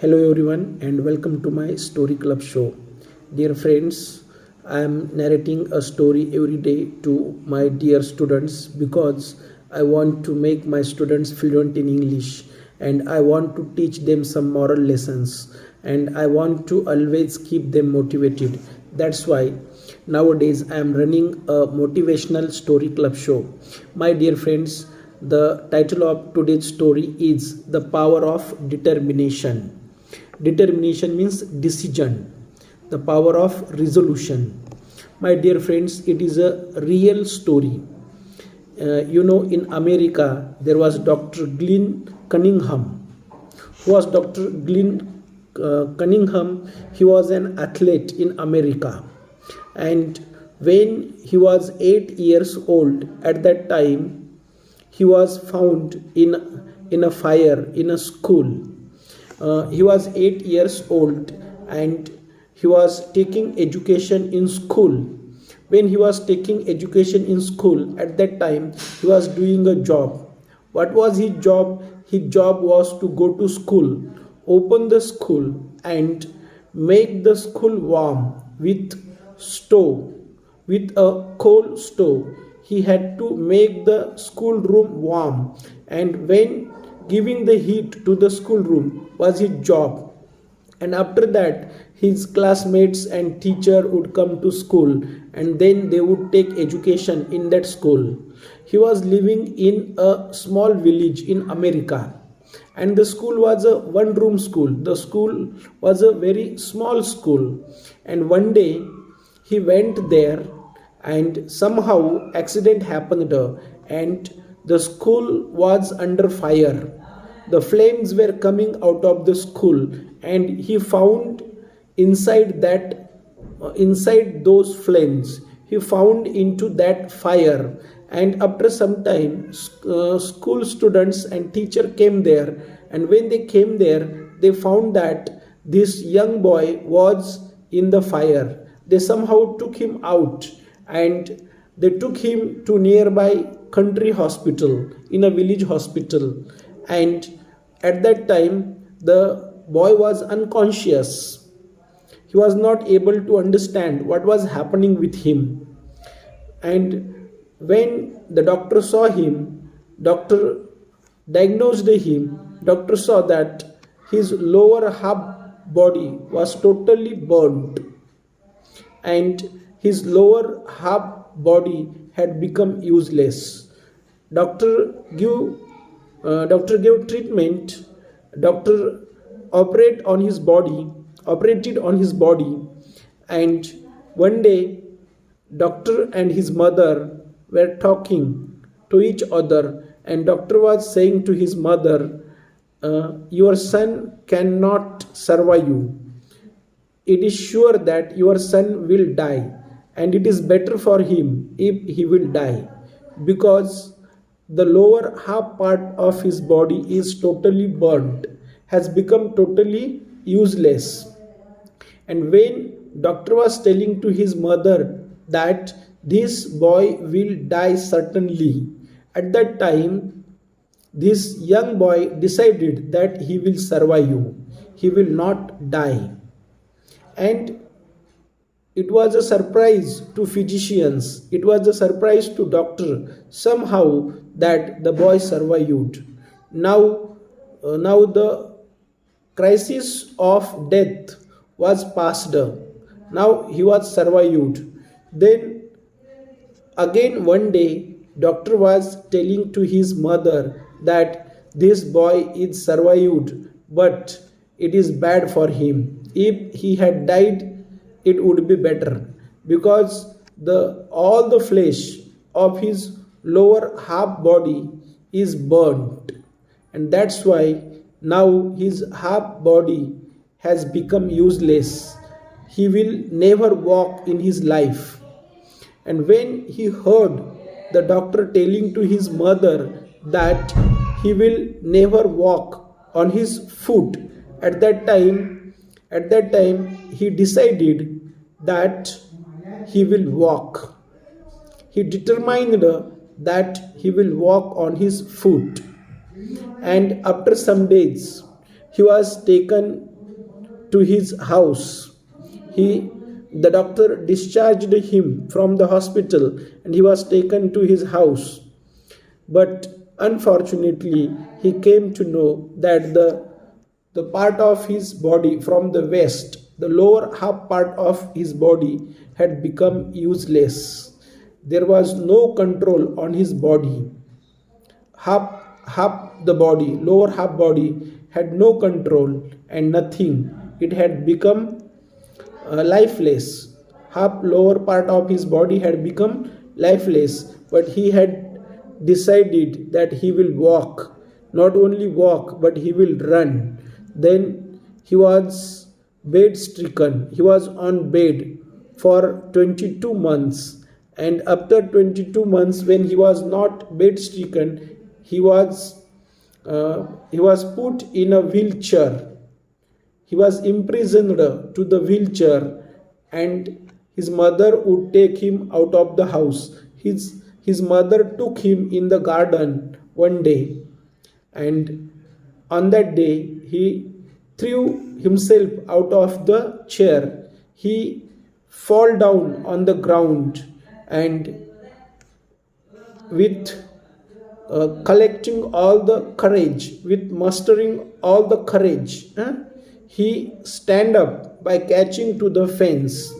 Hello everyone and welcome to my story club show. Dear friends, I am narrating a story every day to my dear students because I want to make my students fluent in English and I want to teach them some moral lessons and I want to always keep them motivated. That's why nowadays I am running a motivational story club show. My dear friends, the title of today's story is The Power of Determination. Determination means decision, the power of resolution. My dear friends, it is a real story. In America, there was Dr. Glenn Cunningham. Who was Dr. Glenn Cunningham? He was an athlete in America. And when he was 8 years old, at that time, he was found in a fire in a school. He was 8 years old and he was taking education in school. When he was taking education in school, at that time he was doing a job. What was his job? His job was to go to school, open the school and make the school warm with stove, with a coal stove. He had to make the schoolroom warm, and when giving the heat to the schoolroom was his job. And after that, his classmates and teacher would come to school and then they would take education in that school. He was living in a small village in America and the school was a one room school. The school was a very small school, and one day he went there and somehow accident happened and the school was under fire. The flames were coming out of the school and he found inside those flames, he found into that fire. And after some time, school students and teacher came there, and when they came there, they found that this young boy was in the fire. They somehow took him out and they took him to nearby country hospital, in a village hospital. And at that time the boy was unconscious. He was not able to understand what was happening with him. And when the doctor saw him, doctor diagnosed him, doctor saw that his lower half body was totally burnt and his lower half body had become useless. Doctor gave treatment. Doctor operated on his body, and one day doctor and his mother were talking to each other, and doctor was saying to his mother, your son cannot survive you. It is sure that your son will die, and it is better for him if he will die, because the lower half part of his body is totally burnt, has become totally useless. And when doctor was telling to his mother that this boy will die certainly, at that time this young boy decided that he will survive, he will not die. And it was a surprise to physicians, it was a surprise to doctor somehow that the boy survived. Now the crisis of death was past. Now he was survived. Then again one day doctor was telling to his mother that this boy is survived, but it is bad for him. If he had died, it would be better, because all the flesh of his lower half body is burnt, and that's why now his half body has become useless. He will never walk in his life. And when he heard the doctor telling to his mother that he will never walk on his foot, at that time he decided that he will walk. He determined that he will walk on his foot. And after some days He was taken to his house. He the doctor discharged him from the hospital and he was taken to his house. But unfortunately, he came to know that the part of his body from the west, the lower half part of his body, had become useless. There was no control on his body. Half the body, lower half body, had no control and nothing. It had become lifeless. Half lower part of his body had become lifeless, but he had decided that he will walk. Not only walk, but he will run. Then he was bed stricken. He was on bed for 22 months. And after 22 months, when he was not bed stricken, he was put in a wheelchair. He was imprisoned to the wheelchair, and his mother would take him out of the house. His mother took him in the garden one day, and on that day he threw himself out of the chair. He fell down on the ground, and with collecting all the courage, with mustering all the courage, he stand up by catching to the fence,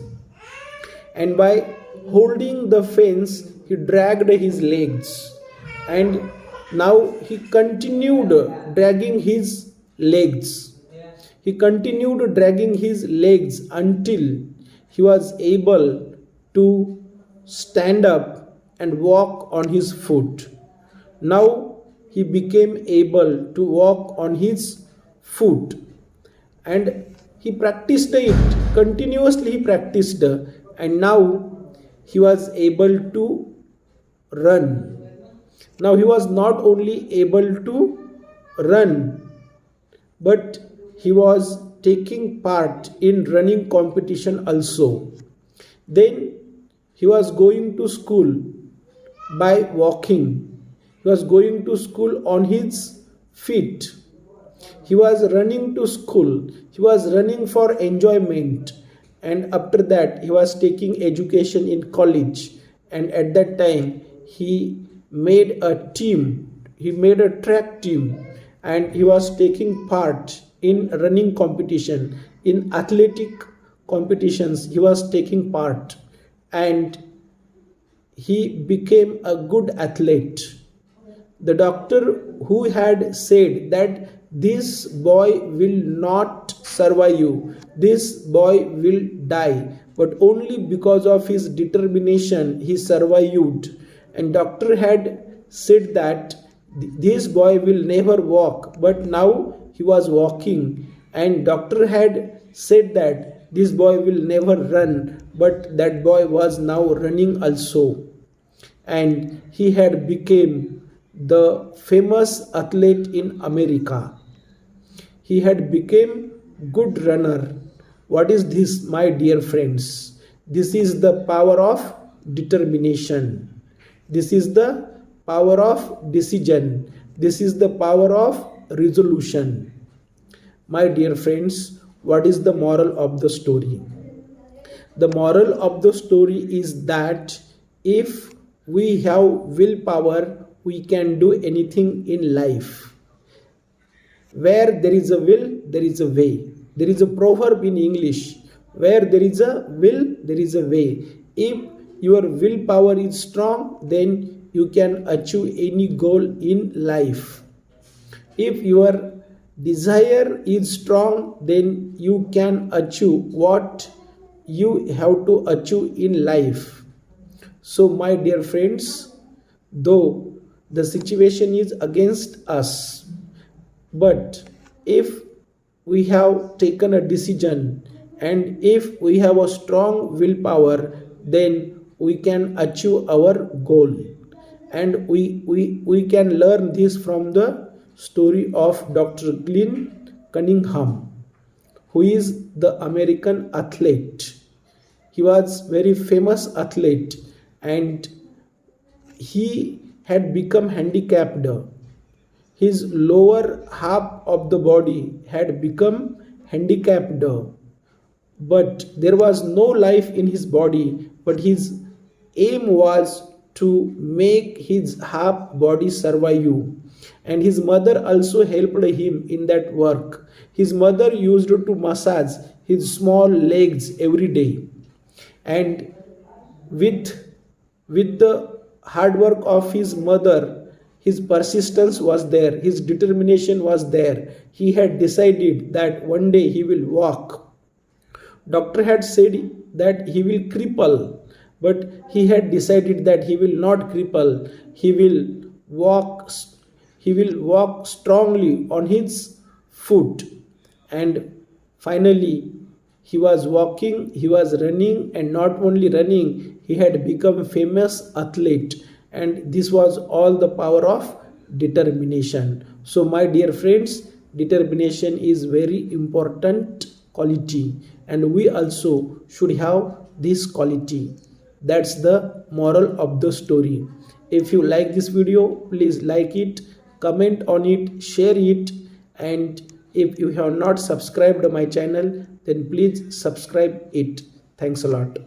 and by holding the fence he dragged his legs, and now he continued dragging his legs. He continued dragging his legs until he was able to stand up and walk on his foot. Now he became able to walk on his foot, and he practiced it continuously. He practiced, and now he was able to run. Now he was not only able to run, but he was taking part in running competition also. Then he was going to school by walking. He was going to school on his feet. He was running to school. He was running for enjoyment. And after that, he was taking education in college. And at that time, he made a team. He made a track team. And he was taking part in running competition. In athletic competitions, he was taking part. And he became a good athlete. The doctor who had said that this boy will not survive, this boy will die, but only because of his determination he survived. And doctor had said that this boy will never walk, but now he was walking. And doctor had said that this boy will never run, but that boy was now running also. And he had become the famous athlete in America. He had become good runner. What is this, my dear friends? This is the power of determination. This is the power of decision. This is the power of resolution. My dear friends, what is the moral of the story? The moral of the story is that if we have willpower, we can do anything in life. Where there is a will, there is a way. There is a proverb in English. Where there is a will, there is a way. If your willpower is strong, then you can achieve any goal in life. If your desire is strong, then you can achieve what you have to achieve in life. So, my dear friends, though the situation is against us, but if we have taken a decision and if we have a strong willpower, then we can achieve our goal. And we can learn this from the story of Dr. Glenn Cunningham, who is the American athlete. He was very famous athlete, and he had become handicapped. his lower half of the body had become handicapped, but there was no life in his body, but his aim was to make his half body survive. And his mother also helped him in that work. His mother used to massage his small legs every day, and with the hard work of his mother, his persistence was there, his determination was there. He had decided that one day he will walk. Doctor had said that he will cripple, but he had decided that he will not cripple. He will walk. He will walk strongly on his foot, and finally, he was walking. He was running, and not only running, he had become a famous athlete. And this was all the power of determination. So, my dear friends, determination is very important quality, and we also should have this quality. That's the moral of the story. If you like this video, please like it, comment on it, share it, and if you have not subscribed my channel, then please subscribe it. Thanks a lot.